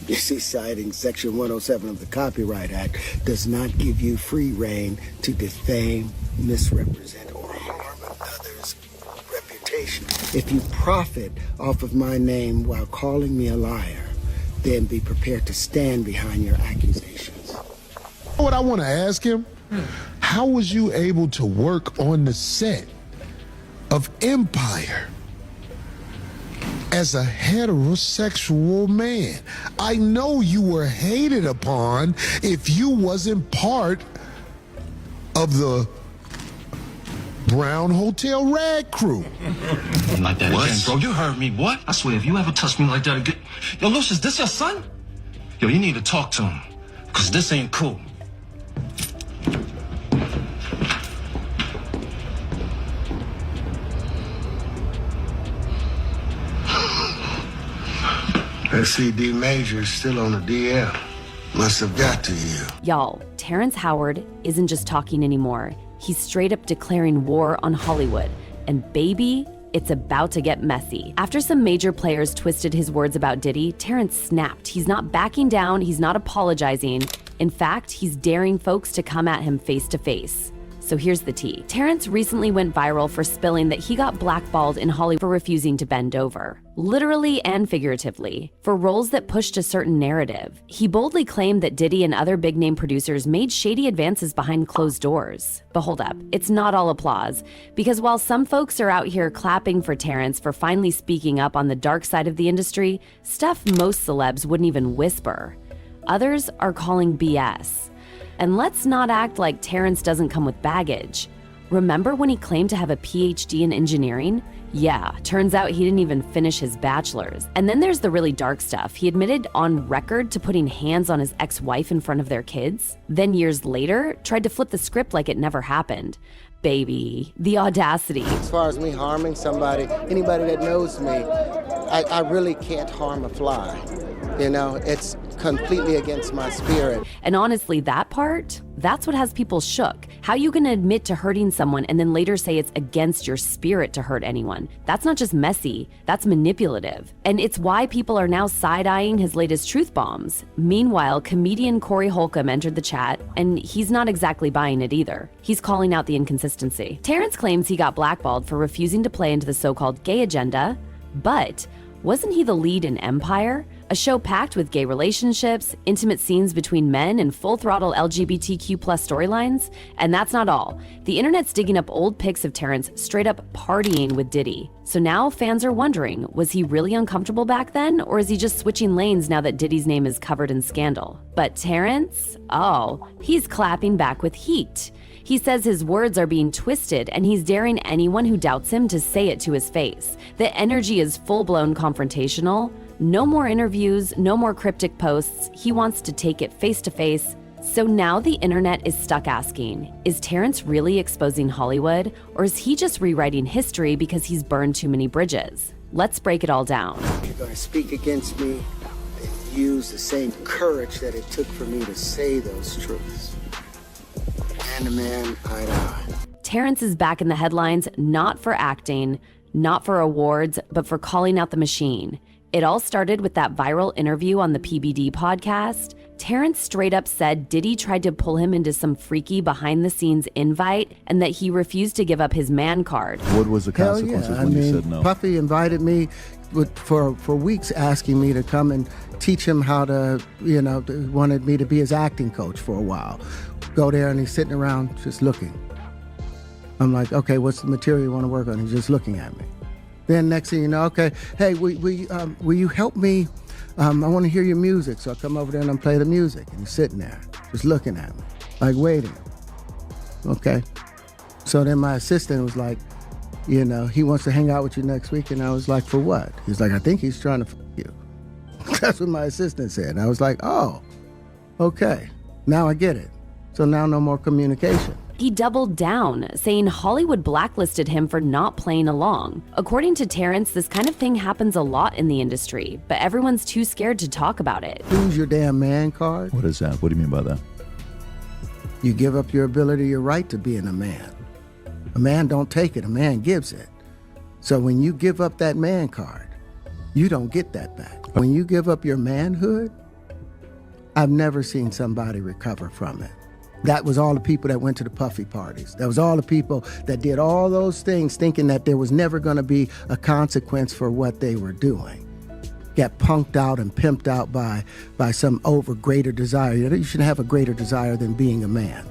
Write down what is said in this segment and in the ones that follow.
You see, citing Section 107 of the Copyright Act does not give you free rein to defame, misrepresent, or harm another's reputation. If you profit off of my name while calling me a liar, then be prepared to stand behind your accusations. What I want to ask him, how was you able to work on the set of Empire as a heterosexual man? I know you were hated upon if you wasn't part of the Brown Hotel Rag Crew. Like that again, bro. You heard me, boy. I swear, if you ever touch me like that again. Yo, Lucius, this your son? Yo, you need to talk to him, because this ain't cool. CD Major is still on the DL. Must have got to you. Y'all, Terrence Howard isn't just talking anymore. He's straight up declaring war on Hollywood. And baby, it's about to get messy. After some major players twisted his words about Diddy, Terrence snapped. He's not backing down, he's not apologizing. In fact, he's daring folks to come at him face to face. So here's the tea. Terrence recently went viral for spilling that he got blackballed in Hollywood for refusing to bend over. Literally and figuratively, for roles that pushed a certain narrative. He boldly claimed that Diddy and other big-name producers made shady advances behind closed doors. But hold up, it's not all applause. Because while some folks are out here clapping for Terrence for finally speaking up on the dark side of the industry, stuff most celebs wouldn't even whisper. Others are calling BS. And let's not act like Terrence doesn't come with baggage. Remember when he claimed to have a PhD in engineering? Yeah, turns out he didn't even finish his bachelor's. And then there's the really dark stuff. He admitted on record to putting hands on his ex-wife in front of their kids. Then years later, tried to flip the script like it never happened. Baby, the audacity. As far as me harming somebody, anybody that knows me, I really can't harm a fly. You know, it's completely against my spirit. And honestly, that part, that's what has people shook. How you gonna admit to hurting someone and then later say it's against your spirit to hurt anyone? That's not just messy, that's manipulative. And it's why people are now side-eyeing his latest truth bombs. Meanwhile, comedian Corey Holcomb entered the chat, and he's not exactly buying it either. He's calling out the inconsistency. Terrence claims he got blackballed for refusing to play into the so-called gay agenda, but wasn't he the lead in Empire? A show packed with gay relationships, intimate scenes between men, and full-throttle LGBTQ+ storylines? And that's not all. The internet's digging up old pics of Terrence straight up partying with Diddy. So now fans are wondering, was he really uncomfortable back then, or is he just switching lanes now that Diddy's name is covered in scandal? But Terrence? Oh, he's clapping back with heat. He says his words are being twisted, and he's daring anyone who doubts him to say it to his face. The energy is full-blown confrontational. No more interviews, no more cryptic posts. He wants to take it face to face. So now the internet is stuck asking, is Terrence really exposing Hollywood, or is he just rewriting history because he's burned too many bridges? Let's break it all down. You're going to speak against me and use the same courage that it took for me to say those truths. Man to man, eye to eye. Terrence is back in the headlines, not for acting, not for awards, but for calling out the machine. It all started with that viral interview on the PBD podcast. Terrence straight up said Diddy tried to pull him into some freaky behind-the-scenes invite and that he refused to give up his man card. What was the consequences when you said no? Puffy invited me for weeks, asking me to come and teach him how to, wanted me to be his acting coach for a while. Go there and he's sitting around just looking. I'm like, okay, what's the material you want to work on? He's just looking at me. Then next thing you know, okay, hey, will you help me? I want to hear your music. So I come over there and I play the music. And he's sitting there, just looking at me, like waiting. Okay. So then my assistant was like, he wants to hang out with you next week. And I was like, for what? He's like, I think he's trying to f you. That's what my assistant said. And I was like, oh, okay. Now I get it. So now no more communication. He doubled down, saying Hollywood blacklisted him for not playing along. According to Terrence, this kind of thing happens a lot in the industry, but everyone's too scared to talk about it. Lose your damn man card. What is that? What do you mean by that? You give up your ability, your right to being a man. A man don't take it, a man gives it. So when you give up that man card, you don't get that back. When you give up your manhood, I've never seen somebody recover from it. That was all the people that went to the puffy parties. That was all the people that did all those things thinking that there was never going to be a consequence for what they were doing. Get punked out and pimped out by some greater desire. You shouldn't have a greater desire than being a man.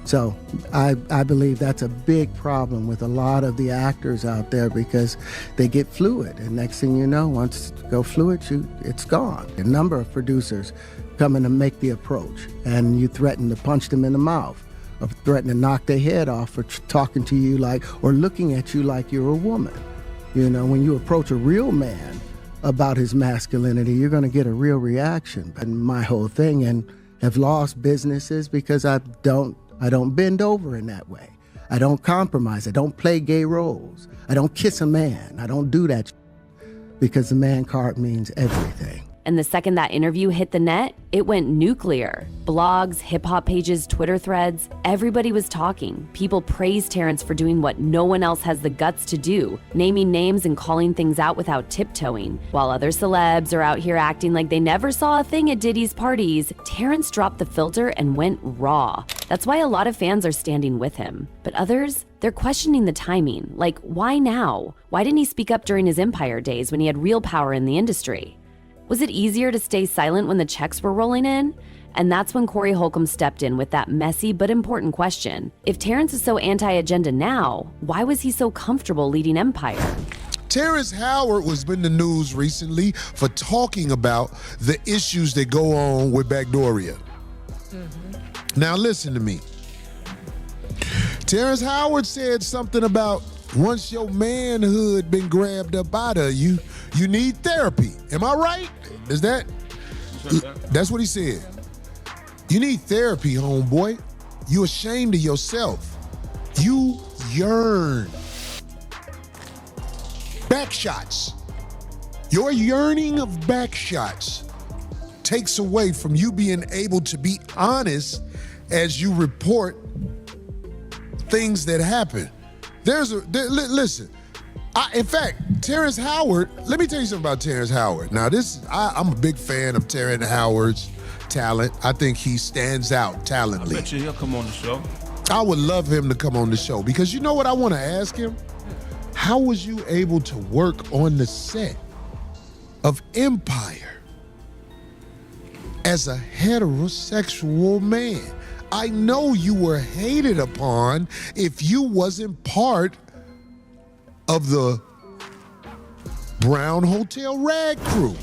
So I believe that's a big problem with a lot of the actors out there because they get fluid. And next thing you know, once you go fluid, it's gone. A number of producers come in and make the approach, and you threaten to punch them in the mouth or threaten to knock their head off for talking to you or looking at you like you're a woman. You know, when you approach a real man about his masculinity, you're going to get a real reaction. And my whole thing, and have lost businesses because I don't bend over in that way. I don't compromise. I don't play gay roles. I don't kiss a man. I don't do that because the man card means everything. And the second that interview hit the net, it went nuclear. Blogs, hip-hop pages, Twitter threads, everybody was talking. People praised Terrence for doing what no one else has the guts to do, naming names and calling things out without tiptoeing. While other celebs are out here acting like they never saw a thing at Diddy's parties, Terrence dropped the filter and went raw. That's why a lot of fans are standing with him. But others, they're questioning the timing. Like, why now? Why didn't he speak up during his Empire days when he had real power in the industry? Was it easier to stay silent when the checks were rolling in? And that's when Corey Holcomb stepped in with that messy but important question. If Terrence is so anti-agenda now, why was he so comfortable leading Empire? Terrence Howard was in the news recently for talking about the issues that go on with Backdooria. Now listen to me. Terrence Howard said something about once your manhood been grabbed up out of you, you need therapy. Am I right? That's what he said. You need therapy, homeboy. You ashamed of yourself. You yearn. Back shots. Your yearning of back shots takes away from you being able to be honest as you report things that happen. Listen. In fact, Terrence Howard, let me tell you something about Terrence Howard. Now, I'm a big fan of Terrence Howard's talent. I think he stands out talently. I bet you he'll come on the show. I would love him to come on the show because you know what I want to ask him? How was you able to work on the set of Empire as a heterosexual man? I know you were hated upon if you wasn't part of the Brown Hotel rag crew.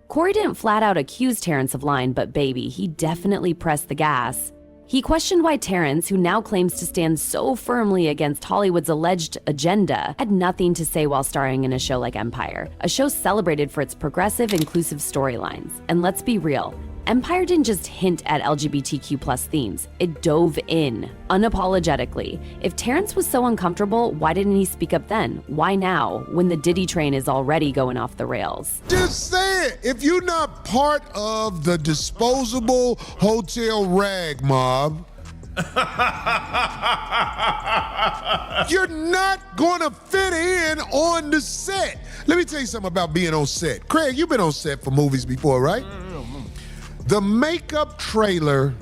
Corey didn't flat out accuse Terrence of lying, but baby, he definitely pressed the gas. He questioned why Terrence, who now claims to stand so firmly against Hollywood's alleged agenda, had nothing to say while starring in a show like Empire, a show celebrated for its progressive, inclusive storylines. And let's be real, Empire didn't just hint at LGBTQ+ themes, it dove in, unapologetically. If Terrence was so uncomfortable, why didn't he speak up then? Why now, when the Diddy train is already going off the rails? Just say it. If you're not part of the disposable hotel rag mob, you're not gonna fit in on the set. Let me tell you something about being on set. Craig, you've been on set for movies before, right? The makeup trailer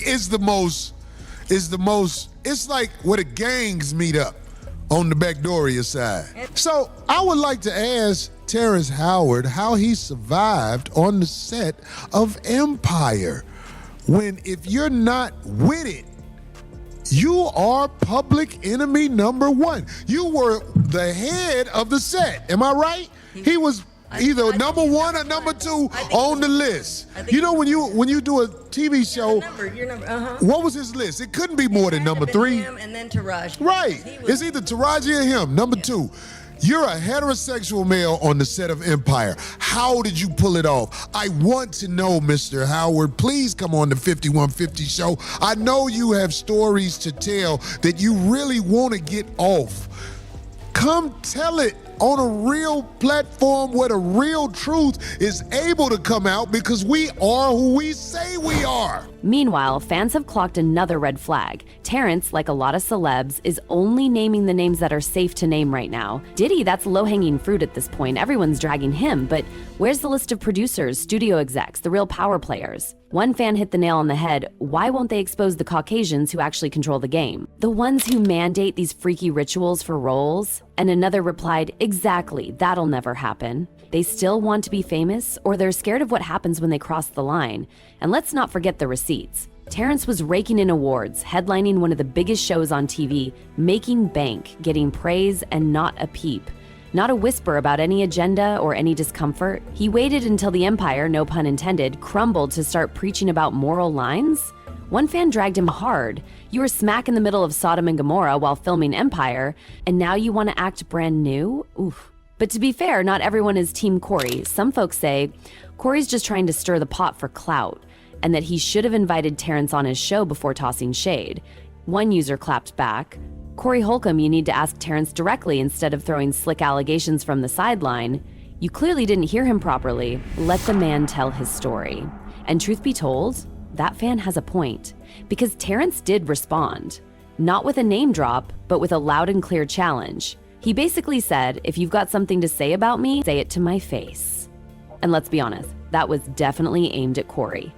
is the most, it's like where the gangs meet up on the Backdooria side. So I would like to ask Terrence Howard how he survived on the set of Empire when if you're not with it, you are public enemy number one. You were the head of the set, am I right? He was either number one or number two on the list. You know when you do a TV show, what was his list? It couldn't be more than number three. Him and then Taraji. Right. It's either Taraji or him. Number two. You're a heterosexual male on the set of Empire. How did you pull it off? I want to know, Mr. Howard. Please come on the 5150 show. I know you have stories to tell that you really want to get off. Come tell it on a real platform where the real truth is able to come out because we are who we say we are. Meanwhile, fans have clocked another red flag. Terrence, like a lot of celebs, is only naming the names that are safe to name right now. Diddy, that's low-hanging fruit at this point. Everyone's dragging him, but where's the list of producers, studio execs, the real power players? One fan hit the nail on the head. Why won't they expose the Caucasians who actually control the game? The ones who mandate these freaky rituals for roles? And another replied, exactly, that'll never happen. They still want to be famous, or they're scared of what happens when they cross the line. And let's not forget the receipts. Terrence was raking in awards, headlining one of the biggest shows on TV, making bank, getting praise, and not a peep. Not a whisper about any agenda or any discomfort. He waited until the empire, no pun intended, crumbled to start preaching about moral lines. One fan dragged him hard. You were smack in the middle of Sodom and Gomorrah while filming Empire, and now you want to act brand new? Oof. But to be fair, not everyone is Team Corey. Some folks say Corey's just trying to stir the pot for clout, and that he should have invited Terrence on his show before tossing shade. One user clapped back, Corey Holcomb, you need to ask Terrence directly instead of throwing slick allegations from the sideline. You clearly didn't hear him properly. Let the man tell his story. And truth be told, that fan has a point, because Terrence did respond. Not with a name drop, but with a loud and clear challenge. He basically said, if you've got something to say about me, say it to my face. And let's be honest, that was definitely aimed at Corey.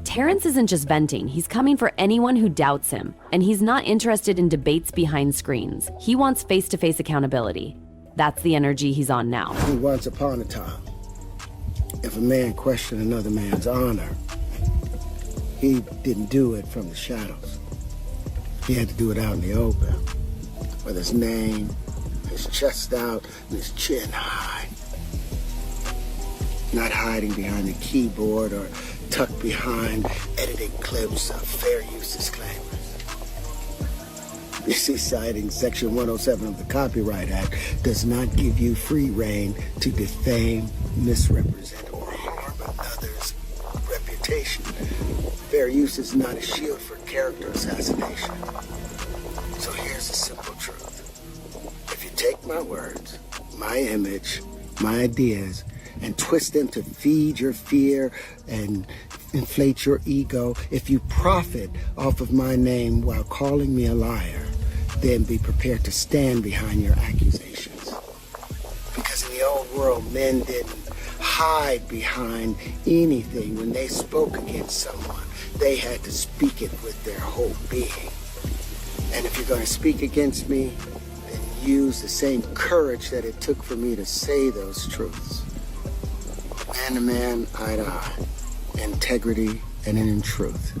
Terrence isn't just venting, he's coming for anyone who doubts him, and he's not interested in debates behind screens. He wants face-to-face accountability. That's the energy he's on now. Once upon a time, if a man questioned another man's honor, he didn't do it from the shadows. He had to do it out in the open, with his name, his chest out, and his chin high. Not hiding behind the keyboard or tucked behind editing clips of fair use disclaimers. You see, citing Section 107 of the Copyright Act does not give you free rein to defame, misrepresent, or harm another's reputation. Fair use is not a shield for character assassination. So here's the simple truth. If you take my words, my image, my ideas, and twist them to feed your fear and inflate your ego, if you profit off of my name while calling me a liar, then be prepared to stand behind your accusations. Because in the old world, men didn't hide behind anything. When they spoke against someone, they had to speak it with their whole being. And if you're going to speak against me, then use the same courage that it took for me to say those truths. Man to man, eye to eye, integrity and in truth.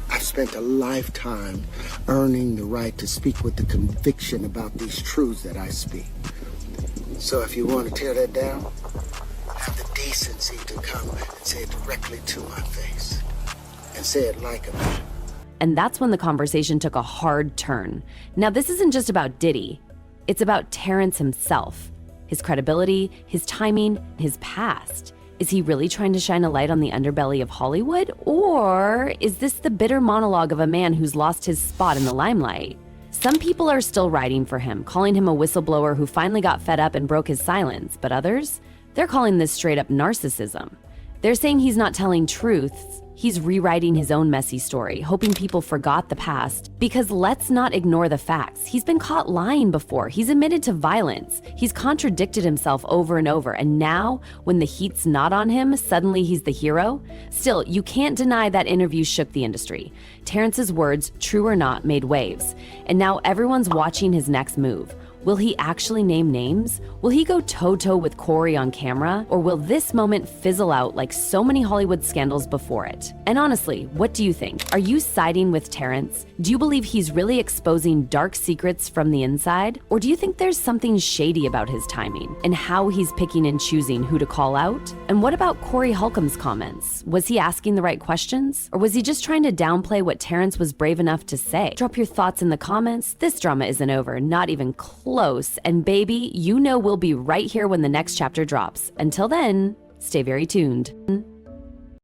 I've spent a lifetime earning the right to speak with the conviction about these truths that I speak. So if you want to tear that down, have the decency to come and say it directly to my face. And say it like a man. And that's when the conversation took a hard turn. Now, this isn't just about Diddy. It's about Terrence himself. His credibility, his timing, his past. Is he really trying to shine a light on the underbelly of Hollywood? Or is this the bitter monologue of a man who's lost his spot in the limelight? Some people are still writing for him, calling him a whistleblower who finally got fed up and broke his silence. But others, they're calling this straight up narcissism. They're saying he's not telling truths. He's rewriting his own messy story, hoping people forgot the past. Because let's not ignore the facts. He's been caught lying before. He's admitted to violence. He's contradicted himself over and over. And now, when the heat's not on him, suddenly he's the hero? Still, you can't deny that interview shook the industry. Terrence's words, true or not, made waves. And now everyone's watching his next move. Will he actually name names? Will he go toe-to-toe with Corey on camera? Or will this moment fizzle out like so many Hollywood scandals before it? And honestly, what do you think? Are you siding with Terrence? Do you believe he's really exposing dark secrets from the inside? Or do you think there's something shady about his timing and how he's picking and choosing who to call out? And what about Corey Holcomb's comments? Was he asking the right questions? Or was he just trying to downplay what Terrence was brave enough to say? Drop your thoughts in the comments. This drama isn't over, not even close. And baby, you know we'll be right here when the next chapter drops. Until then, stay very tuned.